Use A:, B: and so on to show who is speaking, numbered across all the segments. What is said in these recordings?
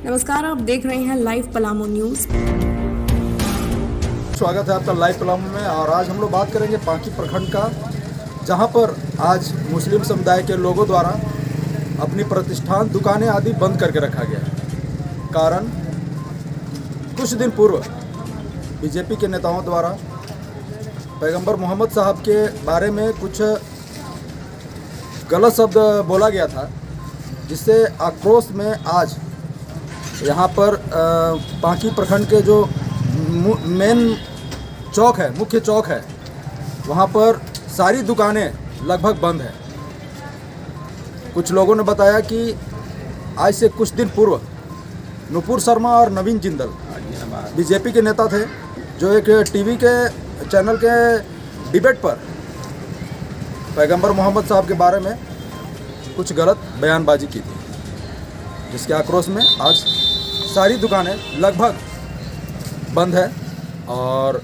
A: नमस्कार, आप देख रहे हैं लाइव पलामू न्यूज।
B: स्वागत है आपका लाइव पलामू में। और आज हम लोग बात करेंगे पांकी प्रखंड का, जहां पर आज मुस्लिम समुदाय के लोगों द्वारा अपनी प्रतिष्ठान, दुकानें आदि बंद करके रखा गया है। कारण कुछ दिन पूर्व बीजेपी के नेताओं द्वारा पैगंबर मोहम्मद साहब के बारे में कुछ गलत शब्द बोला गया था, जिससे आक्रोश में आज यहाँ पर पांकी प्रखंड के जो मेन चौक है, मुख्य चौक है, वहाँ पर सारी दुकानें लगभग बंद हैं। कुछ लोगों ने बताया कि आज से कुछ दिन पूर्व नुपुर शर्मा और नवीन जिंदल बीजेपी के नेता थे, जो एक टीवी के चैनल के डिबेट पर पैगंबर मोहम्मद साहब के बारे में कुछ गलत बयानबाजी की थी, जिसके आक्रोश में आज सारी दुकानें लगभग बंद है। और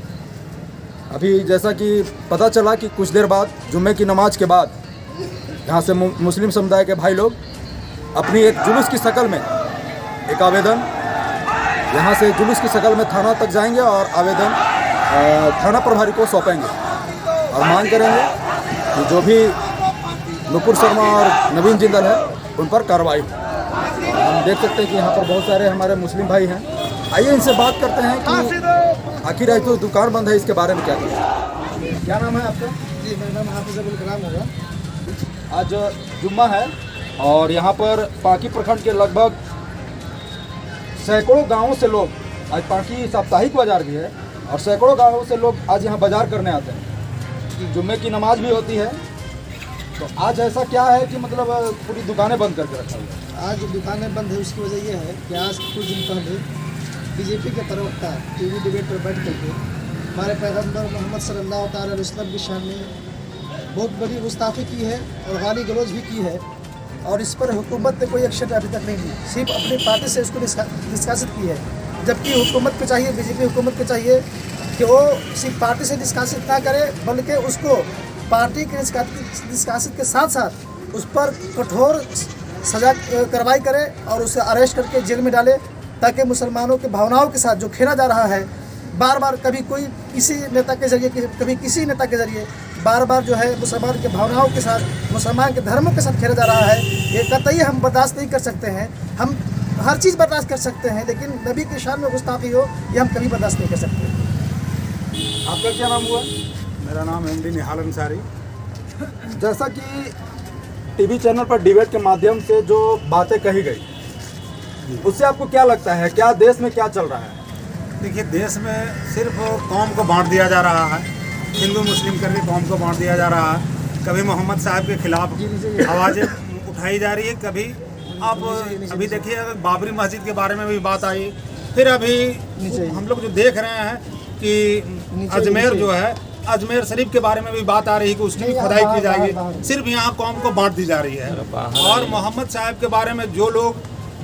B: अभी जैसा कि पता चला कि कुछ देर बाद जुम्मे की नमाज के बाद यहाँ से मुस्लिम समुदाय के भाई लोग अपनी एक जुलूस की शक्ल में एक आवेदन, यहाँ से जुलूस की शक्ल में थाना तक जाएंगे और आवेदन थाना प्रभारी को सौंपेंगे और मांग करेंगे कि जो भी नुपुर शर्मा और नवीन जिंदल है उन पर कार्रवाई हो। हम देख सकते हैं कि यहाँ पर बहुत सारे हमारे मुस्लिम भाई हैं। आइए इनसे बात करते हैं कि आखिर आज तो दुकान बंद है, इसके बारे में क्या कहें। क्या नाम है आपका?
C: जी, मेरा नाम हाफिज़ुल कलाम होगा।
B: आज जुम्मा है और यहाँ पर पांकी प्रखंड के लगभग सैकड़ों गांवों से लोग, आज पांकी साप्ताहिक बाजार भी है और सैकड़ों गांवों से लोग आज यहाँ बाजार करने आते हैं। जुम्मे की नमाज भी होती है, तो आज ऐसा क्या है कि मतलब पूरी दुकानें बंद करके रखा हुआ है?
C: आज दुकानें बंद है, उसकी वजह यह है कि आज कुछ दिन पहले बीजेपी के प्रवक्ता टीवी डिबेट पर बैठ करके हमारे पैगंबर मोहम्मद सल्लल्लाहु अलैहि वसल्लम की शान में बहुत बड़ी गुस्ताखी की है और गाली गलौज भी की है। और इस पर हुकूमत ने कोई एक्शन अभी तक नहीं ली, सिर्फ अपनी पार्टी से उसको निष्कासित की है। जबकि हुकूमत को चाहिए, बीजेपी हुकूमत को चाहिए कि वो सिर्फ पार्टी से निष्कासित ना करे, बल्कि उसको पार्टी के निष्कासित के साथ साथ उस पर कठोर सजा कार्रवाई करे और उसे अरेस्ट करके जेल में डाले, ताकि मुसलमानों के भावनाओं के साथ जो खेला जा रहा है, बार बार कभी कोई किसी नेता के जरिए, कभी किसी नेता के जरिए बार बार जो है मुसलमान के भावनाओं के साथ, मुसलमान के धर्मों के साथ खेला जा रहा है, ये कतई हम बर्दाश्त नहीं कर सकते हैं। हम हर चीज़ बर्दाश्त कर सकते हैं, लेकिन नबी की शान में गुस्ताखी हो, ये हम कभी बर्दाश्त नहीं कर सकते।
B: आपका क्या नाम हुआ?
D: मेरा नाम एमडी निहाल अंसारी।
B: जैसा कि टीवी चैनल पर डिबेट के माध्यम से जो बातें कही गई, उससे आपको क्या लगता है, क्या देश में क्या चल रहा है?
D: देखिए, देश में सिर्फ कौम को बांट दिया जा रहा है, हिंदू मुस्लिम करके कौम को बांट दिया जा रहा है। कभी मोहम्मद साहब के खिलाफ आवाज़ें उठाई जा रही है, कभी आप अभी देखिए अगर बाबरी मस्जिद के बारे में भी बात आई, फिर अभी हम लोग जो देख रहे हैं कि अजमेर जो है, अजमेर शरीफ के बारे में भी बात आ रही है कि उसकी भी खुदाई की जाएगी। सिर्फ यहाँ कौम को बांट दी जा रही है। और मोहम्मद साहब के बारे में जो लोग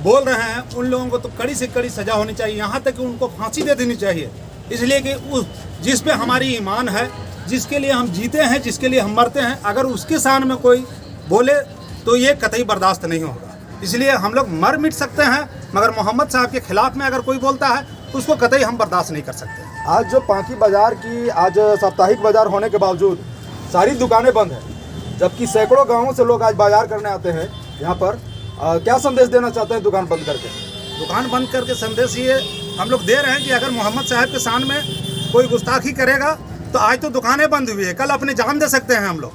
D: बोल रहे हैं, उन लोगों को तो कड़ी से कड़ी सजा होनी चाहिए, यहाँ तक कि उनको फांसी दे देनी चाहिए। इसलिए कि उस जिस पे हमारी ईमान है, जिसके लिए हम जीते हैं, जिसके लिए हम मरते हैं, अगर उसके शान में कोई बोले तो ये कतई बर्दाश्त नहीं होगा। इसलिए हम लोग मर मिट सकते हैं, मगर मोहम्मद साहब के खिलाफ में अगर कोई बोलता है तो उसको कतई हम बर्दाश्त नहीं कर सकते।
B: आज जो पांकी बाजार की आज साप्ताहिक बाजार होने के बावजूद सारी दुकानें बंद हैं, जबकि सैकड़ों गांवों से लोग आज बाजार करने आते हैं यहाँ पर। क्या संदेश देना चाहते हैं दुकान बंद करके?
D: दुकान बंद करके संदेश ये हम लोग दे रहे हैं कि अगर मोहम्मद साहब के शान में कोई गुस्ताखी करेगा तो आज तो दुकानें बंद हुई है, कल अपनी जान दे सकते हैं हम लोग।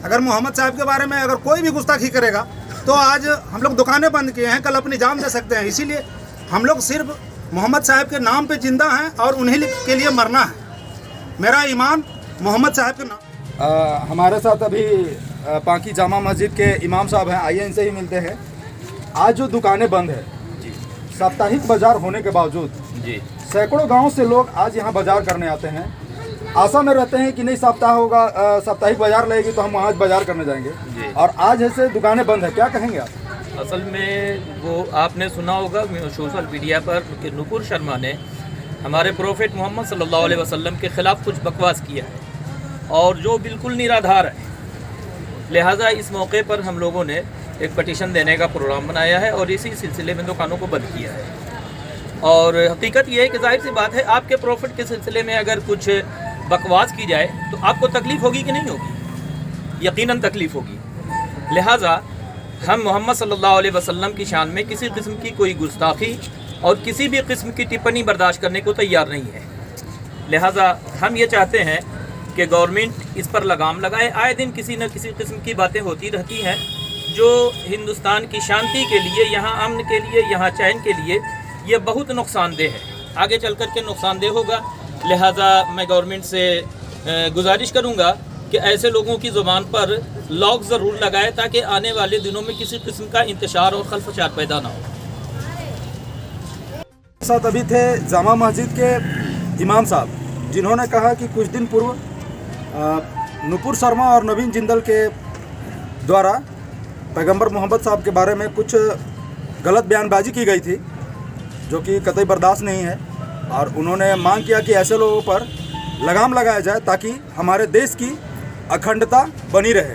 D: अगर मोहम्मद साहब के बारे में अगर कोई भी गुस्ताखी करेगा तो आज हम लोग दुकानें बंद किए हैं, कल अपनी जान दे सकते हैं। इसीलिए हम लोग सिर्फ मोहम्मद साहब के नाम पे जिंदा हैं और उन्हीं के लिए मरना है। मेरा ईमान मोहम्मद साहब के नाम।
B: हमारे साथ अभी पांकी जामा मस्जिद के इमाम साहब हैं, आइए इनसे ही मिलते हैं। आज जो दुकानें बंद है जी, साप्ताहिक बाजार होने के बावजूद जी, सैकड़ों गांव से लोग आज यहाँ बाजार करने आते हैं, आशा में रहते हैं कि नहीं साप्ताहिक बाजार लगेगी तो हम वहाँ बाजार करने जाएंगे, और आज ऐसे दुकानें बंद है। क्या कहेंगे आप?
E: असल में वो आपने सुना होगा सोशल मीडिया पर कि नुपुर शर्मा ने हमारे प्रोफेट मोहम्मद सल्लल्लाहु अलैहि वसल्लम के ख़िलाफ़ कुछ बकवास किया है और जो बिल्कुल निराधार है। लिहाजा इस मौके पर हम लोगों ने एक पटिशन देने का प्रोग्राम बनाया है और इसी सिलसिले में दुकानों को बंद किया है। और हकीकत ये है कि जाहिर सी बात है, आपके प्रॉफिट के सिलसिले में अगर कुछ बकवास की जाए तो आपको तकलीफ़ होगी कि नहीं होगी? यकीनन तकलीफ़ होगी। लिहाजा हम मोहम्मद सल्लल्लाहु अलैहि वसल्लम की शान में किसी किस्म की कोई गुस्ताखी और किसी भी किस्म की टिप्पणी बर्दाश्त करने को तैयार नहीं है। लिहाजा हम ये चाहते हैं कि गवर्नमेंट इस पर लगाम लगाए। आए दिन किसी न किसी किस्म की बातें होती रहती हैं जो हिंदुस्तान की शांति के लिए, यहाँ अमन के लिए, यहाँ चैन के लिए ये बहुत नुकसानदेह है, आगे चल कर के नुकसानदेह होगा। लिहाजा मैं गवर्नमेंट से गुजारिश करूँगा कि ऐसे लोगों की ज़ुबान पर लॉक ज़रूर लगाए ताकि आने वाले दिनों में किसी किस्म का इंतशार और खलफशार पैदा ना हो।
B: साथ अभी थे जामा मस्जिद के इमाम साहब, जिन्होंने कहा कि कुछ दिन पूर्व नुपुर शर्मा और नवीन जिंदल के द्वारा पैगंबर मोहम्मद साहब के बारे में कुछ गलत बयानबाजी की गई थी, जो कि कतई बर्दाश्त नहीं है। और उन्होंने मांग किया कि ऐसे लोगों पर लगाम लगाया जाए ताकि हमारे देश की अखंडता बनी रहे।